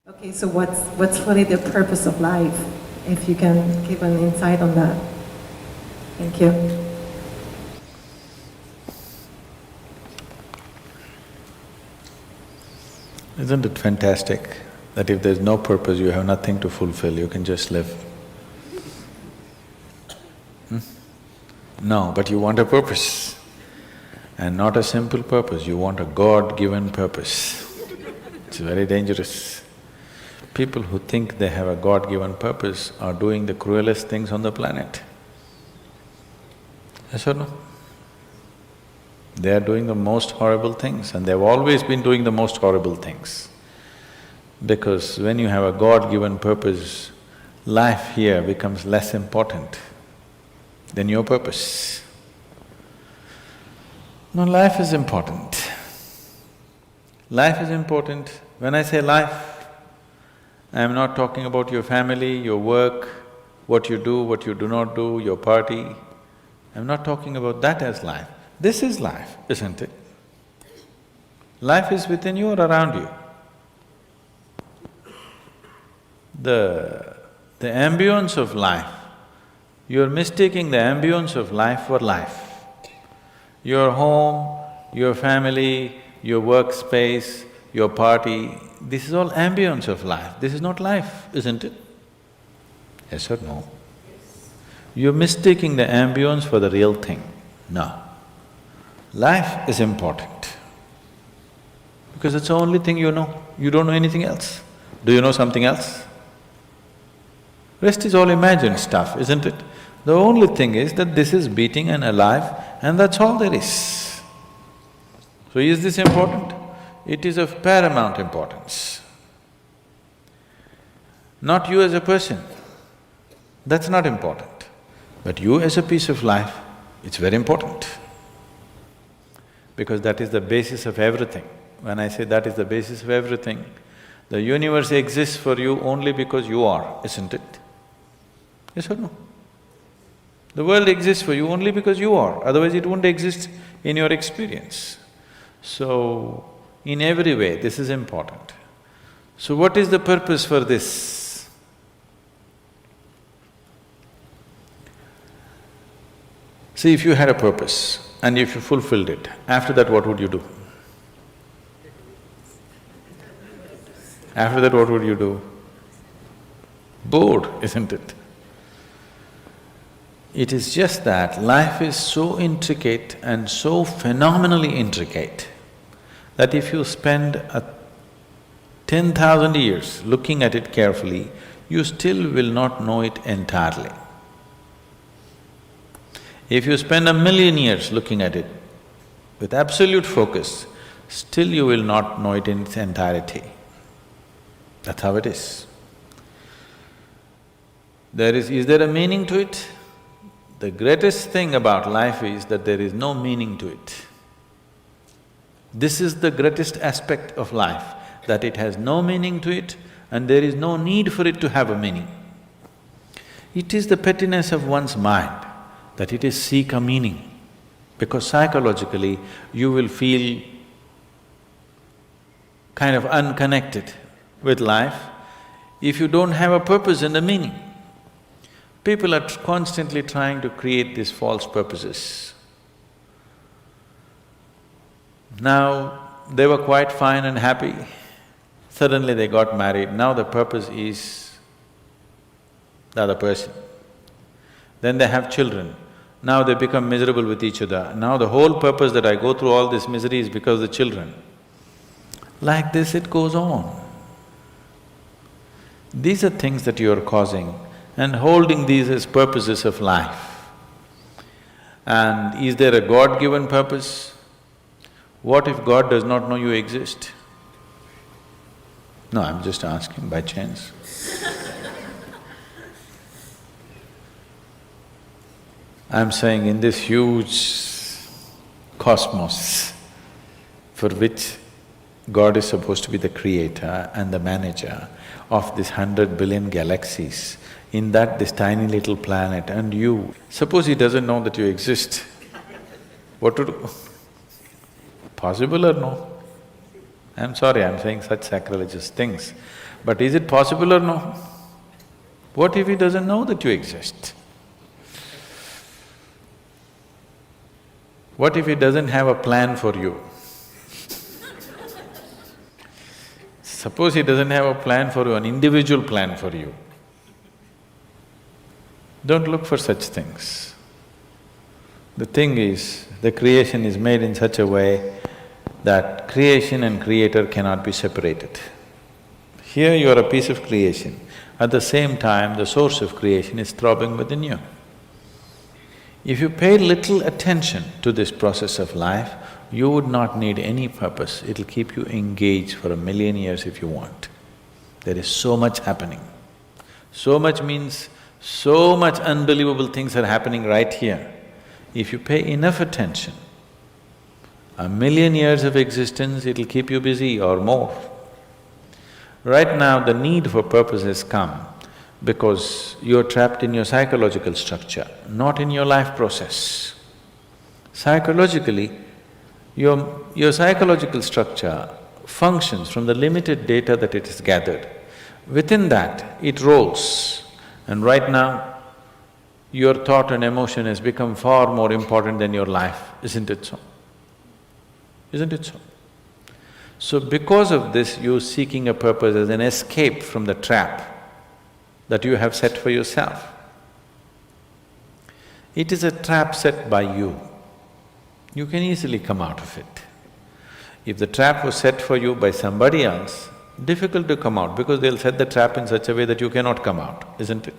Okay, so what's really the purpose of life? If you can give an insight on that. Thank you. Isn't it fantastic that if there's no purpose, you have nothing to fulfill, you can just live? No, but you want a purpose. And not a simple purpose, you want a God-given purpose. It's very dangerous. People who think they have a God-given purpose are doing the cruelest things on the planet. Yes or no? They are doing the most horrible things, and they've always been doing the most horrible things. Because when you have a God-given purpose, life here becomes less important than your purpose. No, life is important. Life is important. When I say life, I am not talking about your family, your work, what you do not do, your party. I'm not talking about that as life. This is life, isn't it? Life is within you or around you. The ambience of life, you're mistaking the ambience of life for life. Your home, your family, your workspace, your party, this is all ambience of life. This is not life, isn't it? Yes or no? You're mistaking the ambience for the real thing. No. Life is important because it's the only thing you know. You don't know anything else. Do you know something else? Rest is all imagined stuff, isn't it? The only thing is that this is beating and alive and that's all there is. So is this important? It is of paramount importance. Not you as a person, that's not important. But you as a piece of life, it's very important. Because that is the basis of everything. When I say that is the basis of everything, the universe exists for you only because you are, isn't it? Yes or no? The world exists for you only because you are, otherwise it wouldn't exist in your experience. So, in every way, this is important. So what is the purpose for this? See, if you had a purpose and if you fulfilled it, after that what would you do? After that what would you do? Bored, isn't it? It is just that life is so intricate and so phenomenally intricate that if you spend 10,000 years looking at it carefully, you still will not know it entirely. If you spend 1,000,000 years looking at it with absolute focus, still you will not know it in its entirety. That's how it is. Is there a meaning to it? The greatest thing about life is that there is no meaning to it. This is the greatest aspect of life, that it has no meaning to it and there is no need for it to have a meaning. It is the pettiness of one's mind that it is seek a meaning, because psychologically you will feel kind of unconnected with life if you don't have a purpose and a meaning. People are constantly trying to create these false purposes. Now, they were quite fine and happy. Suddenly they got married, now the purpose is the other person. Then they have children, now they become miserable with each other. Now the whole purpose that I go through all this misery is because of the children. Like this it goes on. These are things that you are causing and holding these as purposes of life. And is there a God-given purpose? What if God does not know you exist? No, I'm just asking by chance. I'm saying in this huge cosmos for which God is supposed to be the creator and the manager of this 100 billion galaxies, in that this tiny little planet and you, suppose he doesn't know that you exist, what to do? Possible or no? I'm sorry, I'm saying such sacrilegious things, but is it possible or no? What if he doesn't know that you exist? What if he doesn't have a plan for you? Suppose he doesn't have a plan for you, an individual plan for you. Don't look for such things. The thing is, the creation is made in such a way that creation and creator cannot be separated. Here you are a piece of creation, at the same time the source of creation is throbbing within you. If you pay little attention to this process of life, you would not need any purpose, it'll keep you engaged for 1,000,000 years if you want. There is so much happening. So much means so much unbelievable things are happening right here. If you pay enough attention, 1,000,000 years of existence, it'll keep you busy or more. Right now, the need for purpose has come because you're trapped in your psychological structure, not in your life process. Psychologically, your psychological structure functions from the limited data that it has gathered. Within that, it rolls. And right now, your thought and emotion has become far more important than your life, isn't it so? Isn't it so? So because of this, you're seeking a purpose as an escape from the trap that you have set for yourself. It is a trap set by you. You can easily come out of it. If the trap was set for you by somebody else, difficult to come out because they'll set the trap in such a way that you cannot come out, isn't it?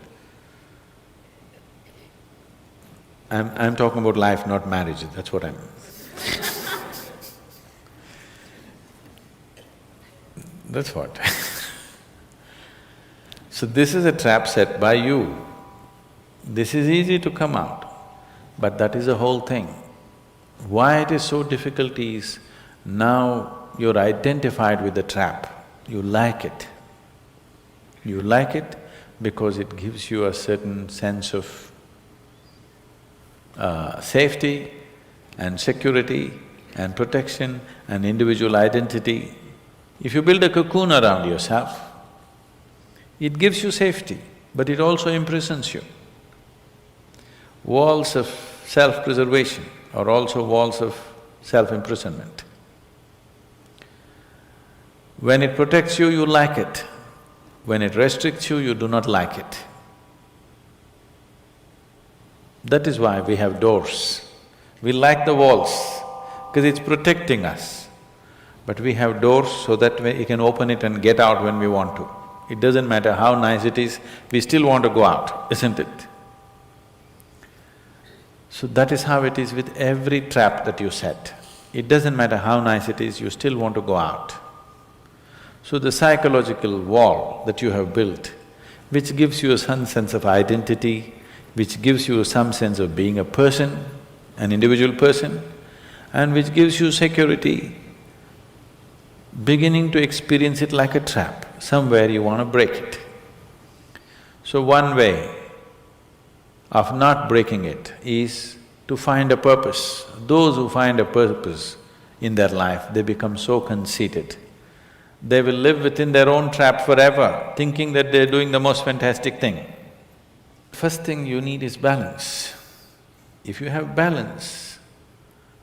I'm talking about life, not marriage, that's what I'm… That's what. So this is a trap set by you. This is easy to come out, but that is the whole thing. Why it is so difficult is, now you're identified with the trap, you like it. You like it because it gives you a certain sense of safety and security and protection and individual identity. If you build a cocoon around yourself, it gives you safety, but it also imprisons you. Walls of self-preservation are also walls of self-imprisonment. When it protects you, you like it. When it restricts you, you do not like it. That is why we have doors. We like the walls, because it's protecting us. But we have doors so that we can open it and get out when we want to. It doesn't matter how nice it is, we still want to go out, isn't it? So that is how it is with every trap that you set. It doesn't matter how nice it is, you still want to go out. So the psychological wall that you have built, which gives you some sense of identity, which gives you some sense of being a person, an individual person, and which gives you security, beginning to experience it like a trap, somewhere you want to break it. So one way of not breaking it is to find a purpose. Those who find a purpose in their life, they become so conceited. They will live within their own trap forever, thinking that they're doing the most fantastic thing. First thing you need is balance. If you have balance,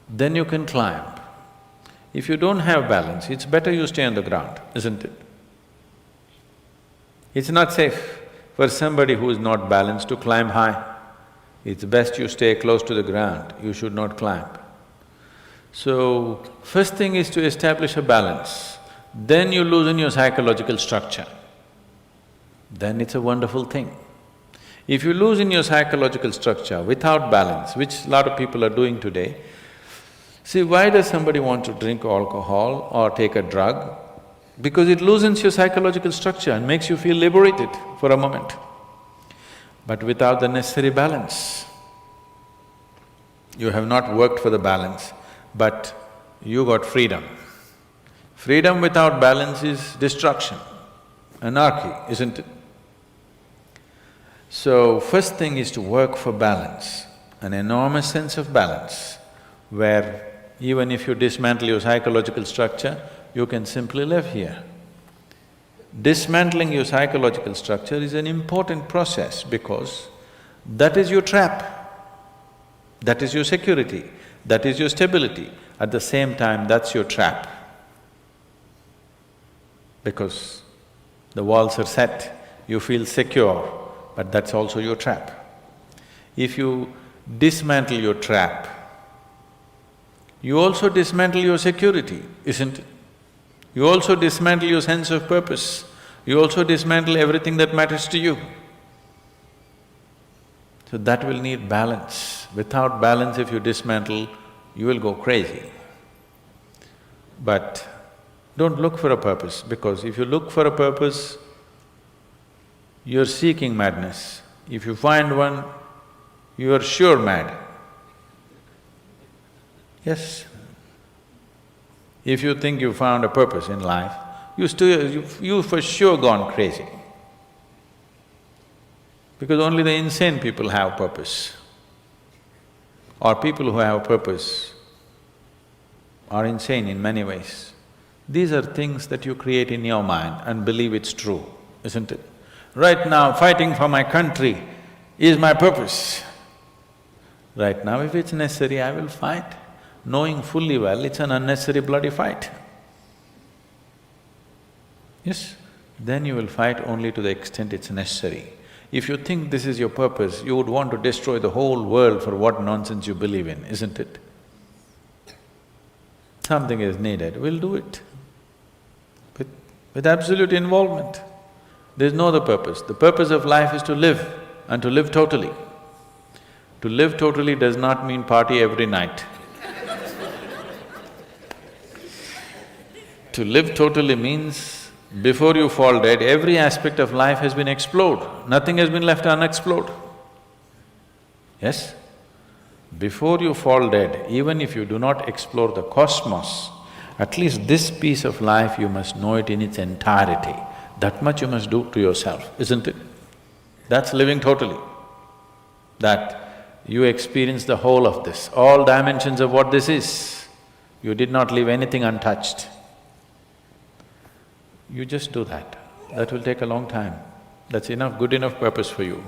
then you can climb. If you don't have balance, it's better you stay on the ground, isn't it? It's not safe for somebody who is not balanced to climb high. It's best you stay close to the ground, you should not climb. So, first thing is to establish a balance, then you loosen your psychological structure. Then it's a wonderful thing. If you loosen your psychological structure without balance, which a lot of people are doing today, see, why does somebody want to drink alcohol or take a drug? Because it loosens your psychological structure and makes you feel liberated for a moment. But without the necessary balance, you have not worked for the balance, but you got freedom. Freedom without balance is destruction, anarchy, isn't it? So, first thing is to work for balance, an enormous sense of balance, where even if you dismantle your psychological structure, you can simply live here. Dismantling your psychological structure is an important process because that is your trap, that is your security, that is your stability. At the same time, that's your trap. Because the walls are set, you feel secure, but that's also your trap. If you dismantle your trap, you also dismantle your security, isn't it? You also dismantle your sense of purpose, you also dismantle everything that matters to you. So that will need balance. Without balance, if you dismantle, you will go crazy. But don't look for a purpose, because if you look for a purpose, you're seeking madness. If you find one, you are sure mad. Yes. If you think you found a purpose in life, you for sure gone crazy. Because only the insane people have purpose. Or people who have purpose are insane in many ways. These are things that you create in your mind and believe it's true, isn't it? Right now, fighting for my country is my purpose. Right now, if it's necessary, I will fight, knowing fully well it's an unnecessary bloody fight. Yes, then you will fight only to the extent it's necessary. If you think this is your purpose, you would want to destroy the whole world for what nonsense you believe in, isn't it? Something is needed, we'll do it. With absolute involvement. There's no other purpose. The purpose of life is to live, and to live totally. To live totally does not mean party every night. To live totally means, before you fall dead, every aspect of life has been explored, nothing has been left unexplored. Yes? Before you fall dead, even if you do not explore the cosmos, at least this piece of life you must know it in its entirety. That much you must do to yourself, isn't it? That's living totally. That you experience the whole of this, all dimensions of what this is. You did not leave anything untouched. You just do that. That will take a long time. That's enough, good enough purpose for you.